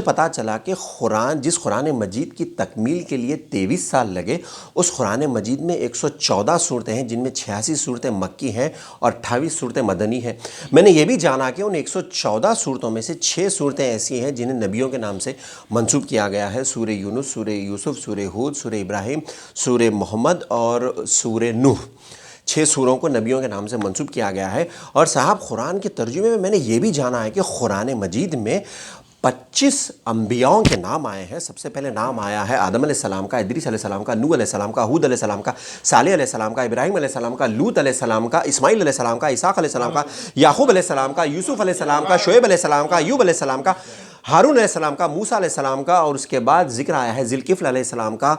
پتہ چلا کہ جس قرآن مجید کی تکمیل کے لیے 23 سال لگے، اس قرآن مجید میں 114 صورتیں ہیں، جن میں 86 صورتیں مکی ہیں اور 28 صورتیں مدنی ہیں۔ میں نے یہ بھی جانا کہ ان 114 صورتوں میں سے 6 صورتیں ایسی ہیں جنہیں نبیوں کے نام سے منسوب کیا گیا ہے: سورہ یونس، سورہ یوسف، سورہ ہود، سورہ ابراہیم، سورہ محمد اور سورہ نوح۔ 6 سوروں کو نبیوں کے نام سے منسوب کیا گیا ہے۔ اور صاحب قرآن کے ترجمے میں نے یہ بھی جانا ہے کہ قرآن مجید میں 25 انبیاؤں کے نام آئے ہیں۔ سب سے پہلے نام آیا ہے آدم علیہ السلام کا، ادریس علیہ السلام کا، نوح علیہ السلام کا، ہود علیہ السلام کا، صالح علیہ السلام کا، ابراہیم علیہ السلام کا، لوط علیہ السلام کا، اسماعیل علیہ السلام کا، اسحاق علیہ السلام کا، یعقوب علیہ السلام کا، یوسف علیہ السلام کا، شعیب علیہ السلام کا، ایوب علیہ السلام کا، ہارون علیہ السلام کا، موسیٰ علیہ السلام کا، اور اس کے بعد ذکر آیا ہے ذوالکفل علیہ السلام کا،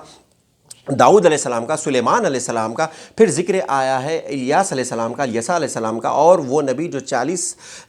داؤد علیہ السلام کا، سلیمان علیہ السلام کا، پھر ذکر آیا ہے الیاس علیہ السلام کا، یسع علیہ السلام کا، اور وہ نبی جو 40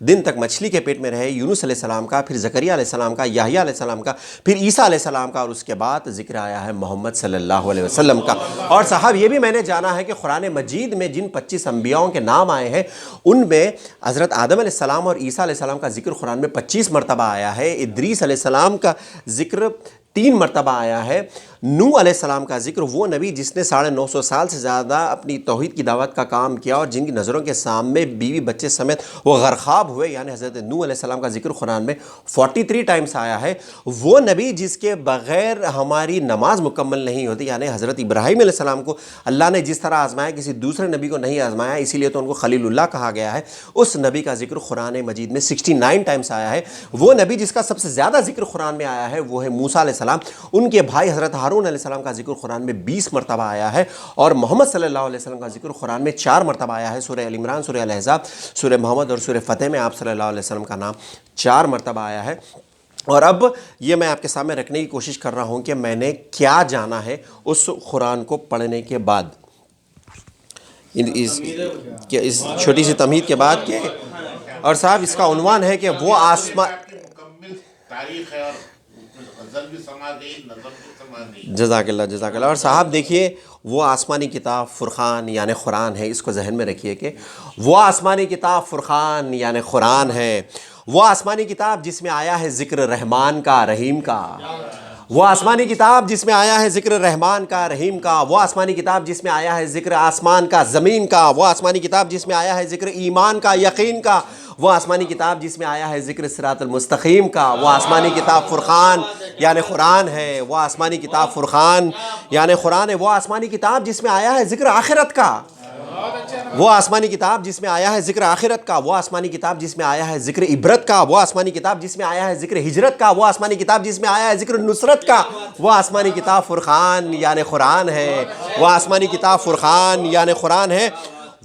دن تک مچھلی کے پیٹ میں رہے، یونس علیہ السلام کا، پھر زکریا علیہ السلام کا، یحییٰ علیہ السلام کا، پھر عیسیٰ علیہ السلام کا، اور اس کے بعد ذکر آیا ہے محمد صلی اللہ علیہ وسلم کا۔ اور صاحب یہ بھی میں نے جانا ہے کہ قرآن مجید میں جن 25 انبیاؤں کے نام آئے ہیں، ان میں حضرت آدم علیہ السلام اور عیسیٰ علیہ السلام کا ذکر قرآن میں 25 مرتبہ آیا ہے، ادریس علیہ السلام کا ذکر 3 مرتبہ آیا ہے، نوح علیہ السلام کا ذکر، وہ نبی جس نے 950 سال سے زیادہ اپنی توحید کی دعوت کا کام کیا اور جن کی نظروں کے سامنے بیوی بچے سمیت وہ غرقاب ہوئے، یعنی حضرت نوح علیہ السلام کا ذکر قرآن میں 43 ٹائمز آیا ہے۔ وہ نبی جس کے بغیر ہماری نماز مکمل نہیں ہوتی، یعنی حضرت ابراہیم علیہ السلام کو اللہ نے جس طرح آزمایا کسی دوسرے نبی کو نہیں آزمایا، اسی لیے تو ان کو خلیل اللہ کہا گیا ہے۔ اس نبی کا ذکر قرآن مجید میں 69 ٹائمز آیا ہے۔ وہ نبی جس کا سب سے زیادہ ذکر قرآن میں آیا ہے وہ ہے موسیٰ علیہ السلام، ان کے بھائی حضرت ہارون علیہ السلام کا ذکر قرآن میں 20 مرتبہ آیا ہے، اور محمد صلی اللہ علیہ وسلم کا ذکر قرآن میں 4 مرتبہ آیا ہے۔ سورہ ال عمران، سورہ الاحزاب، سورہ محمد اور سورہ فتح میں آپ صلی اللہ علیہ وسلم کا نام 4 مرتبہ آیا ہے۔ اور اب یہ میں آپ کے سامنے رکھنے کی کوشش کر رہا ہوں کہ میں نے کیا جانا ہے اس قرآن کو پڑھنے کے بعد، اس چھوٹی سی تمہید کے بعد کہ، اور صاحب اس کا عنوان ہے کہ وہ آسمان، تاریخ ہے اور غزل بھی سما گئی، نظم بھی سما گئی۔ جزاک اللہ جزاک اللہ۔ اور صاحب دیکھیے، وہ آسمانی کتاب فرقان یعنی قرآن ہے، اس کو ذہن میں رکھیے کہ وہ آسمانی کتاب فرقان یعنی قرآن ہے، وہ آسمانی کتاب جس میں آیا ہے ذکر رحمان کا، رحیم کا، وہ آسمانی کتاب جس میں آیا ہے ذکر رحمان کا، رحیم کا، وہ آسمانی کتاب جس میں آیا ہے ذکر آسمان کا، زمین کا، وہ آسمانی کتاب جس میں آیا ہے ذکر ایمان کا، یقین کا، وہ آسمانی کتاب جس میں آیا ہے ذکر صراط المستقیم کا، وہ آسمانی کتاب فرقان یعنی قرآن ہے، وہ آسمانی کتاب فرقان یعنی قرآن ہے، وہ آسمانی کتاب جس میں آیا ہے ذکر آخرت کا، وہ آسمانی کتاب جس میں آیا ہے ذکر آخرت کا، وہ آسمانی کتاب جس میں آیا ہے ذکر عبرت کا، وہ آسمانی کتاب جس میں آیا ہے ذکر ہجرت کا، وہ آسمانی کتاب جس میں آیا ہے ذکر نصرت کا، وہ آسمانی کتاب فرقان یعنی قرآن ہے، وہ آسمانی کتاب فرقان یعنی قرآن ہے،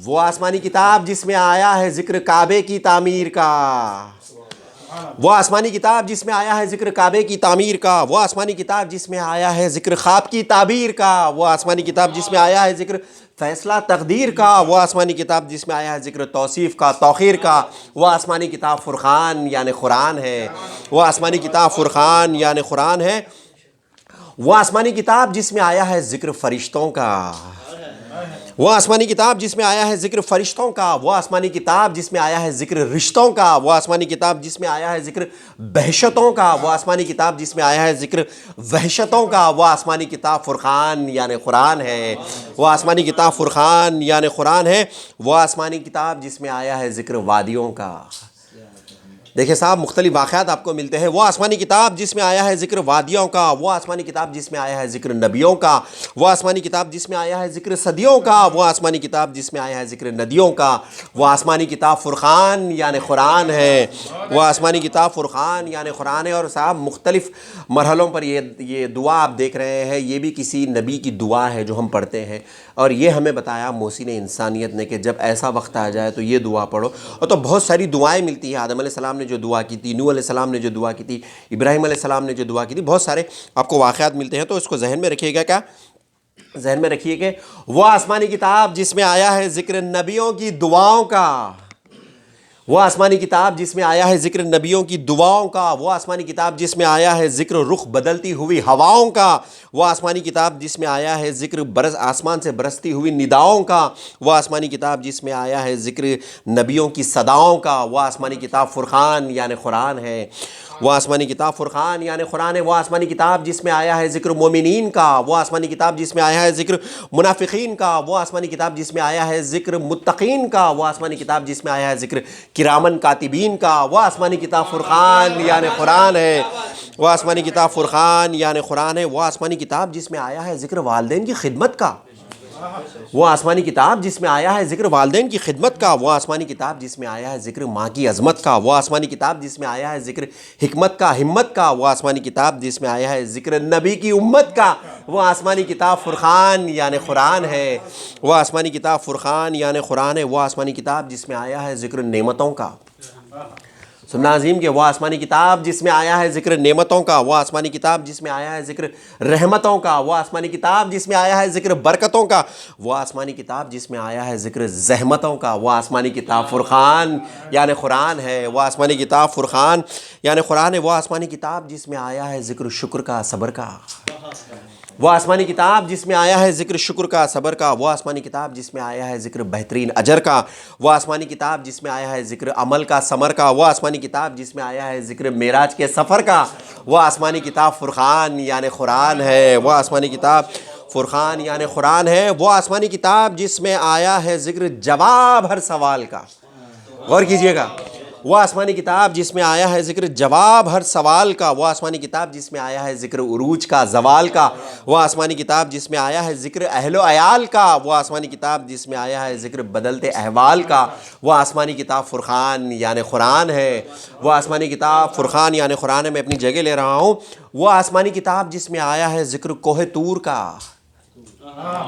وہ آسمانی کتاب جس میں آیا ہے ذکر کعبے کی تعمیر کا، وہ آسمانی کتاب جس میں آیا ہے ذکر کعبے کی تعمیر کا، وہ آسمانی کتاب جس میں آیا ہے ذکر خواب کی تعبیر کا، وہ آسمانی کتاب جس میں آیا ہے ذکر فیصلہ تقدیر کا، وہ آسمانی کتاب جس میں آیا ہے ذکر توصیف کا، توخیر کا، وہ آسمانی کتاب فرقان یعنی قرآن ہے، وہ آسمانی کتاب فرقان یعنی قرآن ہے، وہ آسمانی کتاب جس میں آیا ہے ذکر فرشتوں کا، وہ آسمانی کتاب جس میں آیا ہے ذکر فرشتوں کا، وہ آسمانی کتاب جس میں آیا ہے ذکر رشتوں کا، وہ آسمانی کتاب جس میں آیا ہے ذکر بہشتوں کا، وہ آسمانی کتاب جس میں آیا ہے ذکر وحشتوں کا، وہ آسمانی کتاب فرقان یعنی قرآن ہے، وہ آسمانی کتاب فرقان یعنی قرآن ہے، وہ آسمانی کتاب جس میں آیا ہے ذکر وادیوں کا۔ دیکھیں صاحب، مختلف واقعات آپ کو ملتے ہیں۔ وہ آسمانی کتاب جس میں آیا ہے ذکر وادیوں کا، وہ آسمانی کتاب جس میں آیا ہے ذکر نبیوں کا، وہ آسمانی کتاب جس میں آیا ہے ذکر صدیوں کا، وہ آسمانی کتاب جس میں آیا ہے ذکر ندیوں کا، وہ آسمانی کتاب فرقان یعنی قرآن ہے، وہ آسمانی کتاب فرقان یعنی قرآن ہے۔ اور صاحب مختلف مرحلوں پر یہ دعا آپ دیکھ رہے ہیں، یہ بھی کسی نبی کی دعا ہے جو ہم پڑھتے ہیں، اور یہ ہمیں بتایا محسن انسانیت نے کہ جب ایسا وقت آ جائے تو یہ دعا پڑھو۔ اور تو بہت ساری دعائیں ملتی ہیں، آدم علیہ السلام نے جو دعا کی تھی، نوح علیہ السلام نے جو دعا کی تھی، ابراہیم علیہ السلام نے جو دعا کی تھی، بہت سارے آپ کو واقعات ملتے ہیں، تو اس کو ذہن میں رکھیے گا۔ کیا ذہن میں رکھیے کہ وہ آسمانی کتاب جس میں آیا ہے ذکر نبیوں کی دعاؤں کا، وہ آسمانی کتاب جس میں آیا ہے ذکر نبیوں کی دعاؤں کا، وہ آسمانی کتاب جس میں آیا ہے ذکر رخ بدلتی ہوئی ہواؤں کا، وہ آسمانی کتاب جس میں آیا ہے ذکر آسمان سے برستی ہوئی نداؤں کا، وہ آسمانی کتاب جس میں آیا ہے ذکر نبیوں کی صداؤں کا، وہ آسمانی کتاب فرقان یعنی قرآن ہے۔ وہ آسمانی کتاب فرقان یعنی قرآن ہے، وہ آسمانی کتاب جس میں آیا ہے ذکر مومنین کا، وہ آسمانی کتاب جس میں آیا ہے ذکر منافقین کا، وہ آسمانی کتاب جس میں آیا ہے ذکر متقین کا، وہ آسمانی کتاب جس میں آیا ہے ذکر کرامن کاتبین کا، وہ آسمانی کتاب فرقان یعنی قرآن ہے، وہ آسمانی کتاب فرقان یعنی قرآن ہے، وہ آسمانی کتاب جس میں آیا ہے ذکر والدین کی خدمت کا، وہ آسمانی کتاب جس میں آیا ہے ذکر والدین کی خدمت کا، وہ آسمانی کتاب جس میں آیا ہے ذکر ماں کی عظمت کا، وہ آسمانی کتاب جس میں آیا ہے ذکر حکمت کا، ہمت کا، وہ آسمانی کتاب جس میں آیا ہے ذکر نبی کی امت کا، وہ آسمانی کتاب فرقان یعنی قرآن ہے، وہ آسمانی کتاب فرقان یعنی قرآن ہے، وہ آسمانی کتاب جس میں آیا ہے ذکر نعمتوں کا، سننا عظیم کہ وہ آسمانی کتاب جس میں آیا ہے ذکر نعمتوں کا، وہ آسمانی کتاب جس میں آیا ہے ذکر رحمتوں کا، وہ آسمانی کتاب جس میں آیا ہے ذکر برکتوں کا، وہ آسمانی کتاب جس میں آیا ہے ذکر زحمتوں کا، وہ آسمانی کتاب فرقان یعنی قرآن ہے، وہ آسمانی کتاب فرقان یعنی قرآن ہے، وہ آسمانی کتاب جس میں آیا ہے ذکر شکر کا، صبر کا، وہ آسمانی کتاب جس میں آیا ہے ذکر شکر کا، صبر کا، وہ آسمانی کتاب جس میں آیا ہے ذکر بہترین اجر کا، وہ آسمانی کتاب جس میں آیا ہے ذکر عمل کا ثمر کا، وہ آسمانی کتاب جس میں آیا ہے ذکر معراج کے سفر کا، وہ آسمانی کتاب فرقان یعنی قرآن ہے، وہ آسمانی کتاب فرقان یعنی قرآن ہے، وہ آسمانی کتاب جس میں آیا ہے ذکر جواب ہر سوال کا، غور کیجئے گا، وہ آسمانی کتاب جس میں آیا ہے ذکر جواب ہر سوال کا، وہ آسمانی کتاب جس میں آیا ہے ذکر عروج کا، زوال کا، وہ آسمانی کتاب جس میں آیا ہے ذکر اہل و عیال کا، وہ آسمانی کتاب جس میں آیا ہے ذکر بدلتے احوال کا، وہ آسمانی کتاب فرقان یعنی قرآن ہے، وہ آسمانی کتاب فرقان یعنی قرآن ہے، میں اپنی جگہ لے رہا ہوں، وہ آسمانی کتاب جس میں آیا ہے ذکر کوہ طور کا،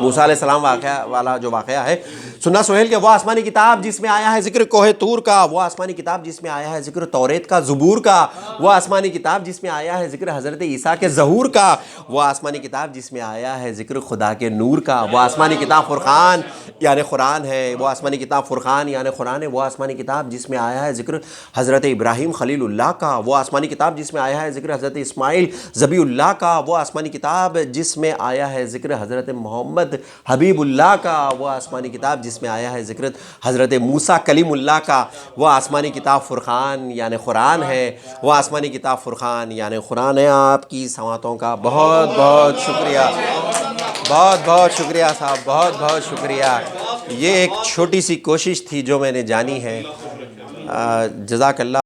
موسیٰ علیہ السلام والا جو واقعہ ہے، سننا سہیل کہ وہ آسمانی کتاب جس میں آیا ہے ذکر کوہ طور کا، وہ آسمانی کتاب جس میں آیا ہے ذکر توریت کا، زبور کا، وہ آسمانی کتاب جس میں آیا ہے ذکر حضرت عیسیٰ کے ظہور کا، وہ آسمانی کتاب جس میں آیا ہے ذکر خدا کے نور کا، وہ آسمانی کتاب فرقان یعنی قرآن ہے، وہ آسمانی کتاب فرقان یعنی قرآن ہے، وہ آسمانی کتاب جس میں آیا ہے ذکر حضرت ابراہیم خلیل اللہ کا، وہ آسمانی کتاب جس میں آیا ہے ذکر حضرت اسماعیل ذبیح اللہ کا، وہ آسمانی کتاب جس میں آیا ہے ذکر حضرت محمد حبیب اللہ کا، وہ آسمانی کتاب جس میں آیا ہے ذکر حضرت موسیٰ کلیم اللہ کا، وہ آسمانی کتاب فرقان یعنی قرآن ہے، وہ آسمانی کتاب فرقان یعنی قرآن ہے۔ آپ کی سماعتوں کا بہت بہت شکریہ، بہت بہت شکریہ صاحب، بہت بہت شکریہ۔ یہ ایک چھوٹی سی کوشش تھی جو میں نے جانی ہے، جزاک اللہ۔